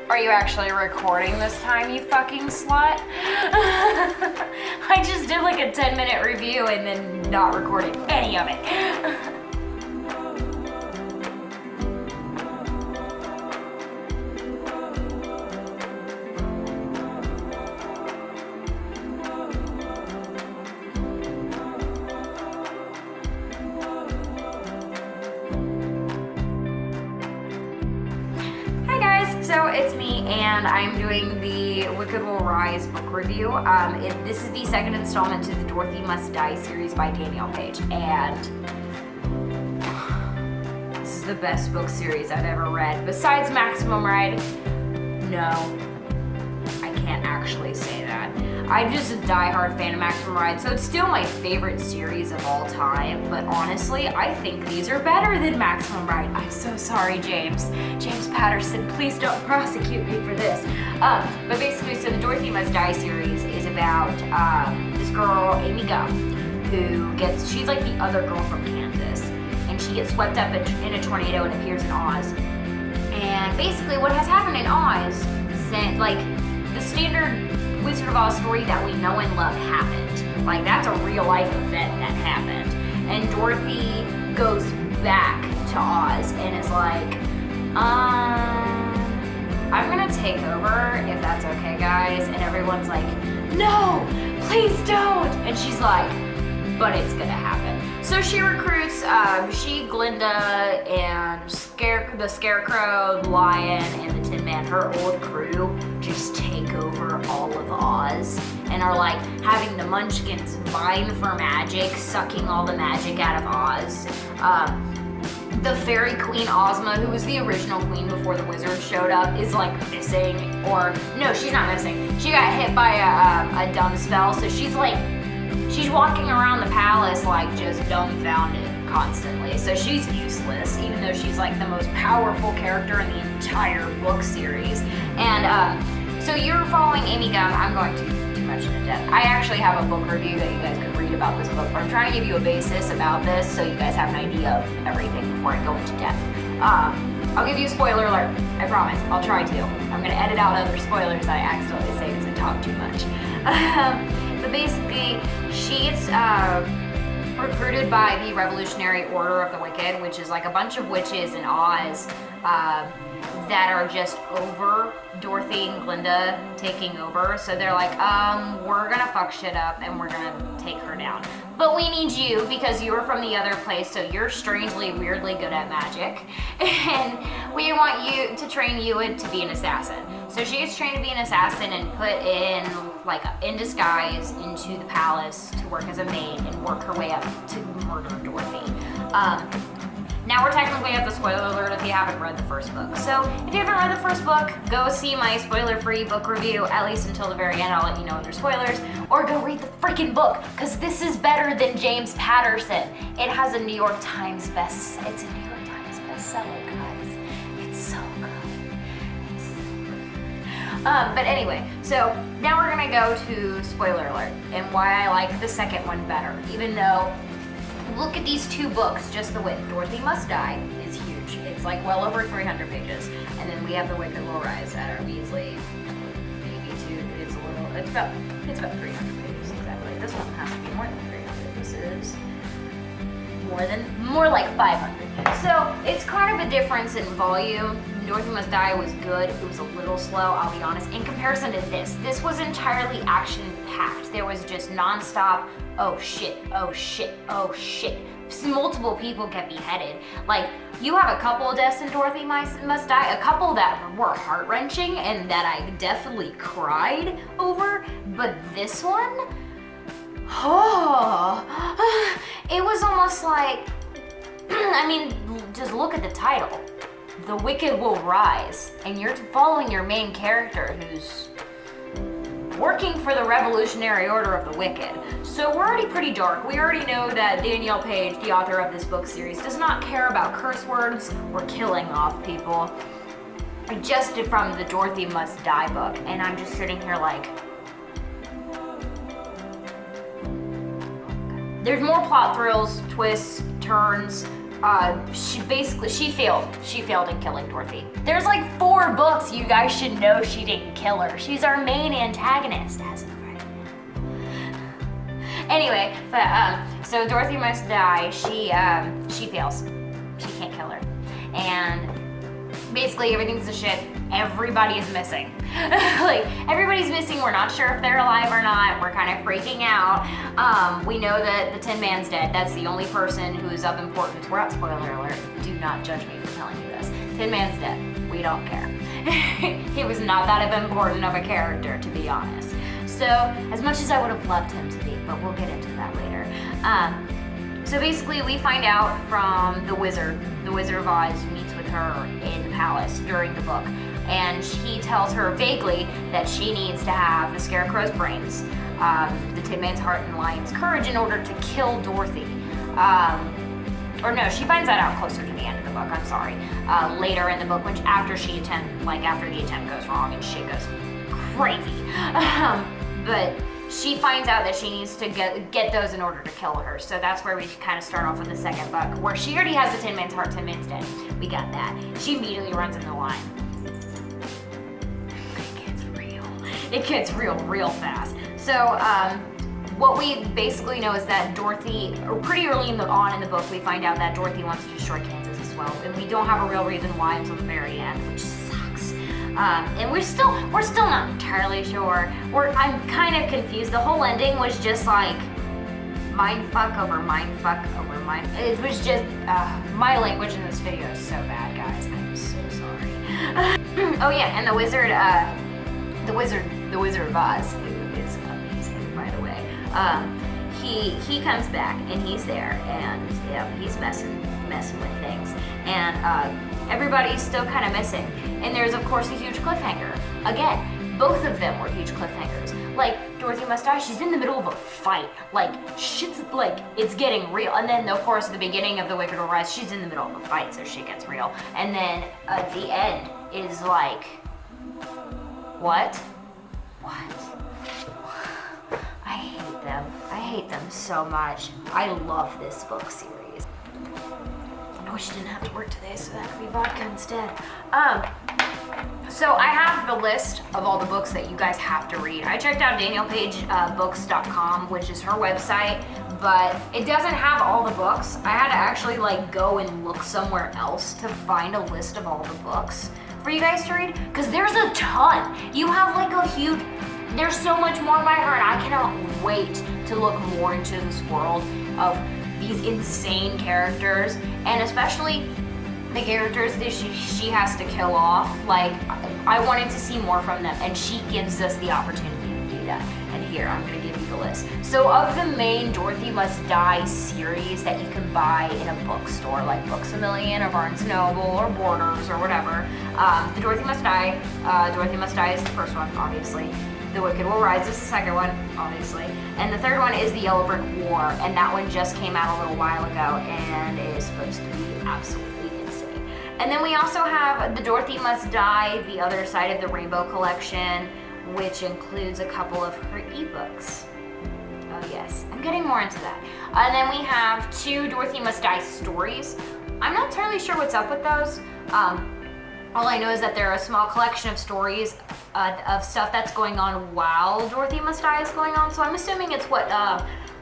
Are you actually recording this time, you fucking slut? I just did like a 10-minute review and then not recorded any of it. So it's me, and I'm doing the Wicked Will Rise book review. This is the second installment to the Dorothy Must Die series by Danielle Paige, and this is the best book series I've ever read. Besides Maximum Ride, no, I can't actually say that. I'm just a die-hard fan of Maximum Ride, so it's still my favorite series of all time, but honestly, I think these are better than Maximum Ride. I'm so sorry, James Patterson, please don't prosecute me for this. But basically, so the Dorothy Must Die series is about this girl, Amy Gum, she's like the other girl from Kansas, and she gets swept up in a tornado and appears in Oz. And basically what has happened in Oz, like the standard Wizard of Oz story that we know and love happened. Like, that's a real life event that happened. And Dorothy goes back to Oz and is like, I'm gonna take over if that's okay, guys. And everyone's like, no, please don't. And she's like, but it's gonna happen. So she recruits, Glinda, and the Scarecrow, the Lion, and the Tin Man, her old crew, just take over all of Oz and are like having the Munchkins mine for magic, sucking all the magic out of Oz. The fairy queen Ozma, who was the original queen before the wizard showed up, is like missing, or no, she's not missing. She got hit by a dumb spell, so she's walking around the palace like just dumbfounded constantly. So she's useless, even though she's like the most powerful character in the entire book series. And so you're following Amy Gum. I'm going too much into depth. I actually have a book review that you guys could read about this book, but I'm trying to give you a basis about this so you guys have an idea of everything before I go into depth. I'll give you a spoiler alert. I promise. I'll try to. I'm going to edit out other spoilers that I accidentally say because I talk too much. But basically, she gets recruited by the Revolutionary Order of the Wicked, which is like a bunch of witches in Oz that are just over Dorothy and Glinda taking over. So they're like, we're gonna fuck shit up and we're gonna take her down. But we need you because you were from the other place, so you're strangely, weirdly good at magic. And we want you to train you to be an assassin. So she gets trained to be an assassin and put in disguise into the palace to work as a maid and work her way up to murder Dorothy. Now we're technically at the spoiler alert if you haven't read the first book. So if you haven't read the first book, go see my spoiler-free book review, at least until the very end. I'll let you know when there's spoilers. Or go read the freaking book, because this is better than James Patterson. It has a New York Times bestseller, guys. It's so good. But anyway, so now we're gonna go to spoiler alert and why I like the second one better, even though look at these two books, just the width. Dorothy Must Die is huge. It's like well over 300 pages. And then we have The Wicked Will Rise at our measly, maybe two, it's about 300 pages exactly. This one has to be more than 300. This is more like 500. So it's kind of a difference in volume. Dorothy Must Die was good. It was a little slow, I'll be honest. In comparison to this was entirely action-packed. There was just non-stop, oh shit, oh shit, oh shit. Multiple people get beheaded. Like, you have a couple of deaths in Dorothy Must Die, a couple that were heart-wrenching and that I definitely cried over, but this one, it was almost like, I mean, just look at the title. The Wicked Will Rise, and you're following your main character who's working for the Revolutionary Order of the Wicked. So we're already pretty dark. We already know that Danielle Paige, the author of this book series, does not care about curse words or killing off people. Just from the Dorothy Must Die book, and I'm just sitting here like, there's more plot thrills, twists, turns, she failed in killing Dorothy. There's like 4 books. You guys should know she didn't kill her. She's our main antagonist as a friend. Anyway, but so Dorothy must die. She fails. She can't kill her, and basically everything's a shit. Everybody is missing. Like, everybody's missing. We're not sure if they're alive or not. We're kind of freaking out. We know that the Tin Man's dead. That's the only person who is of importance. We're not, spoiler alert. Do not judge me for telling you this. Tin Man's dead. We don't care. He was not that important of a character, to be honest. So, as much as I would have loved him to be, but we'll get into that later. So basically, we find out from the Wizard of Oz meets with her in the palace during the book, and he tells her vaguely that she needs to have the Scarecrow's brains, the Tin Man's heart, and Lion's courage in order to kill Dorothy. Or no, she finds that out closer to the end of the book. I'm sorry. Later in the book, after the attempt goes wrong and shit goes crazy. But she finds out that she needs to get those in order to kill her. So that's where we kind of start off with the second book, where she already has the Tin Man's heart, Tin Man's dead. We got that. She immediately runs in the line. It gets real fast. So what we basically know is that Dorothy, or pretty early on in the book, we find out that Dorothy wants to destroy Kansas as well, and we don't have a real reason why until the very end, which sucks. And we're still not entirely sure. I'm kind of confused. The whole ending was just like mindfuck over mindfuck over mind. It was just my language in this video is so bad, guys. I'm so sorry. Oh yeah, and the Wizard of Oz, who is amazing, by the way. He comes back and he's there, and he's messing with things, and everybody's still kind of missing. And there's of course a huge cliffhanger. Again, both of them were huge cliffhangers. Like, Dorothy must die. She's in the middle of a fight. Like, shit's like, it's getting real. And then of course the beginning of The Wicked Will Rise, she's in the middle of a fight, so shit gets real. And then at the end is like, what? I hate them so much. I love this book series. I wish I didn't have to work today, so that could be vodka instead. So I have the list of all the books that you guys have to read. I checked out Danielle Paige books.com, which is her website, but it doesn't have all the books. I had to actually go and look somewhere else to find a list of all the books for you guys to read, because there's a ton. You have a huge, there's so much more by her, and I cannot wait to look more into this world of these insane characters, and especially the characters that she has to kill off. I wanted to see more from them, and she gives us the opportunity to do that. And here, I'm gonna give you the list. So of the main Dorothy Must Die series that you can buy in a bookstore, like Books A Million or Barnes & Noble or Borders or whatever, the Dorothy Must Die is the first one, obviously. The Wicked Will Rise is the second one, obviously. And the third one is The Yellow Brick War, and that one just came out a little while ago and is supposed to be absolutely insane. And then we also have The Dorothy Must Die, The Other Side of the Rainbow collection, which includes a couple of her ebooks. Oh yes, I'm getting more into that. And then we have 2 Dorothy Must Die stories. I'm not entirely sure what's up with those. All I know is that they're a small collection of stories of stuff that's going on while Dorothy Must Die is going on. So I'm assuming it's what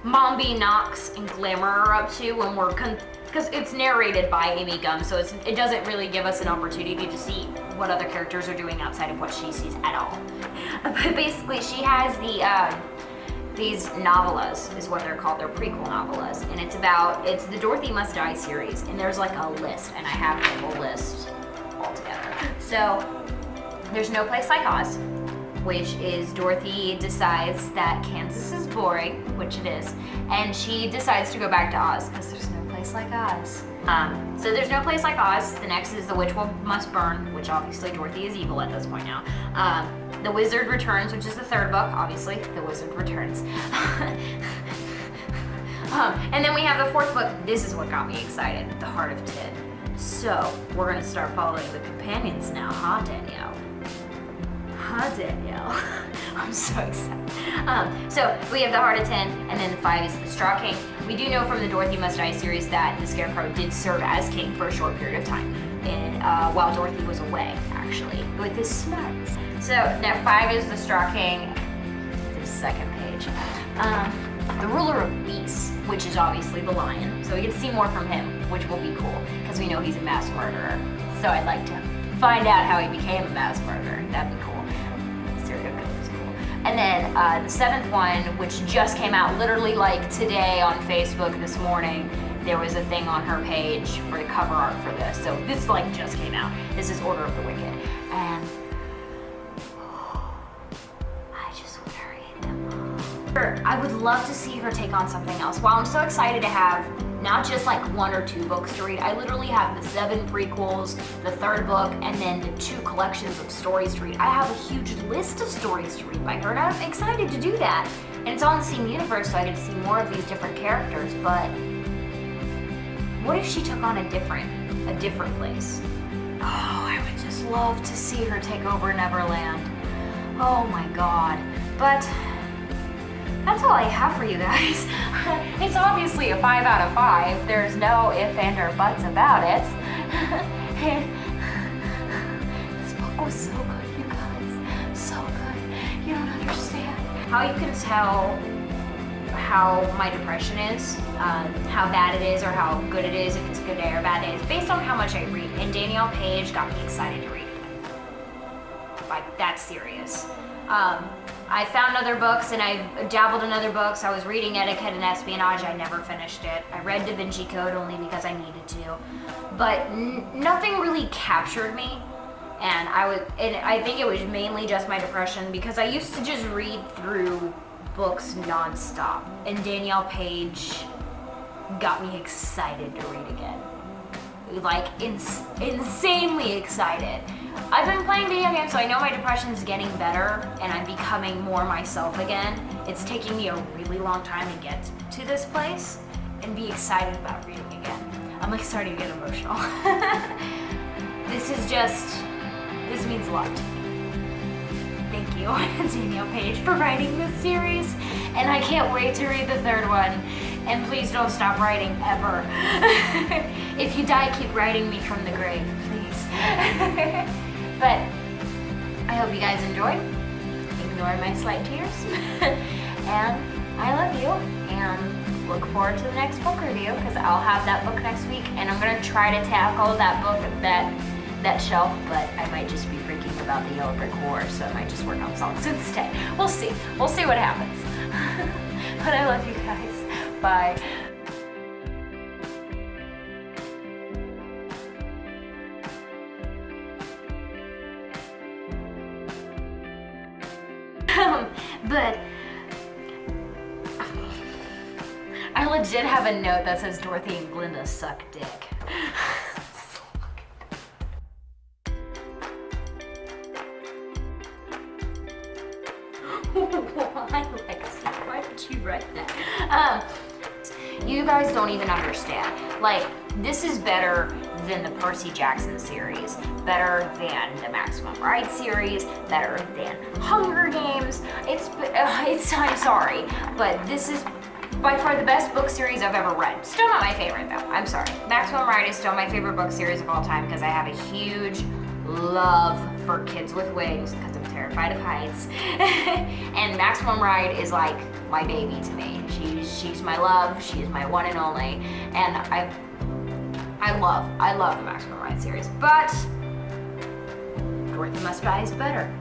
Mombi, Knox, and Glamour are up to when we're, because it's narrated by Amy Gum, so it doesn't really give us an opportunity to see what other characters are doing outside of what she sees at all. But basically, she has these novellas, is what they're called. They're prequel novellas, and it's the Dorothy Must Die series, and there's a list, and I have the whole list all together. So there's No Place Like Oz, which is Dorothy decides that Kansas is boring, which it is, and she decides to go back to Oz because there's no place like Oz. So there's No Place Like Oz. The next is The Witch Must Burn, which obviously Dorothy is evil at this point now. The Wizard Returns, which is the third book. Obviously, The Wizard Returns. And then we have the fourth book. This is what got me excited, The Heart of Tin. So we're gonna start following the companions now, huh, Danielle? I'm so excited. So we have The Heart of Tin, and then the 5 is The Straw King. We do know from the Dorothy Must Die series that the Scarecrow did serve as king for a short period of time, while Dorothy was away, actually, with his smarts. So now 5 is the Straw King. The second page. The ruler of beasts, which is obviously the lion. So we get to see more from him, which will be cool, because we know he's a mass murderer. So I'd like to find out how he became a mass murderer. That'd be cool. Serial killer's cool. And then the 7th one, which just came out literally like today on Facebook this morning. There was a thing on her page for the cover art for this. So this like just came out. This is Order of the Wicked. And I would love to see her take on something else. While I'm so excited to have not just like 1 or 2 books to read, I literally have the 7 prequels, the 3rd book, and then the 2 collections of stories to read. I have a huge list of stories to read by her, and I'm excited to do that. And it's all in the same universe, so I get to see more of these different characters, but what if she took on a different place? Oh, I would just love to see her take over Neverland. Oh my God. But that's all I have for you guys. It's obviously a 5 out of 5. There's no if and or buts about it. This book was so good, you guys. So good. You don't understand. How you can tell how my depression is, how bad it is or how good it is, if it's a good day or a bad day, is based on how much I read. And Danielle Paige got me excited to read it. Like, that's serious. I found other books and I dabbled in other books. I was reading Etiquette and Espionage. I never finished it. I read Da Vinci Code only because I needed to. But nothing really captured me. And I think it was mainly just my depression, because I used to just read through books nonstop. And Danielle Paige got me excited to read again. Like, insanely excited. I've been playing video games, so I know my depression is getting better and I'm becoming more myself again. It's taking me a really long time to get to this place and be excited about reading again. I'm like starting to get emotional. This means a lot to me. Thank you, Danielle Paige, for writing this series. And I can't wait to read the 3rd one. And please don't stop writing, ever. If you die, keep writing me from the grave, please. But I hope you guys enjoyed. Ignore my slight tears. And I love you. And look forward to the next book review, because I'll have that book next week. And I'm going to try to tackle that book, that shelf, but I might just be freaking about the Yellow Brick War, so I might just work on songs instead. We'll see. We'll see what happens. But I love you guys. Bye. But I legit have a note that says Dorothy and Glinda suck dick. Why, Lexi? Why did you write that? You guys don't even understand. Like, this is better than the Percy Jackson series, better than the Maximum Ride series, better than Hunger Games. I'm sorry, but this is by far the best book series I've ever read. Still not my favorite though, I'm sorry. Maximum Ride is still my favorite book series of all time because I have a huge love for kids with wings because I'm terrified of heights. And Maximum Ride is like my baby to me. She's my love, she's my one and only, and I love the Maximum Ride series, but Dorothy Must Die is better.